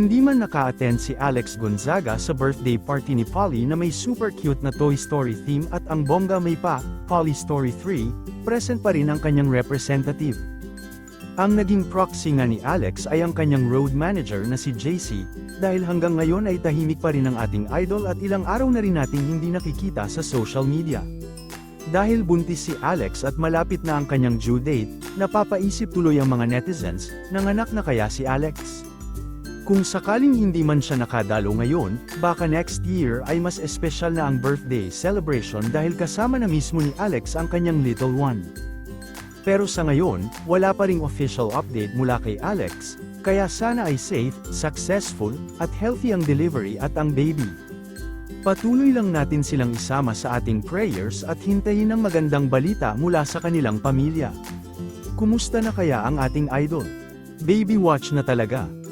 Hindi man naka-attend si Alex Gonzaga sa birthday party ni Polly na may super cute na Toy Story theme at ang bongga may pa, Polly Story 3, present pa rin ang kanyang representative. Ang naging proxy nga ni Alex ay ang kanyang road manager na si JC, dahil hanggang ngayon ay tahimik pa rin ang ating idol at ilang araw na rin nating hindi nakikita sa social media. Dahil buntis si Alex at malapit na ang kanyang due date, napapaisip tuloy ang mga netizens, nanganak na kaya si Alex? Kung sakaling hindi man siya nakadalo ngayon, baka next year ay mas espesyal na ang birthday celebration dahil kasama na mismo ni Alex ang kanyang little one. Pero sa ngayon, wala pa ring official update mula kay Alex, kaya sana ay safe, successful, at healthy ang delivery at ang baby. Patuloy lang natin silang isama sa ating prayers at hintayin ang magandang balita mula sa kanilang pamilya. Kumusta na kaya ang ating idol? Baby watch na talaga.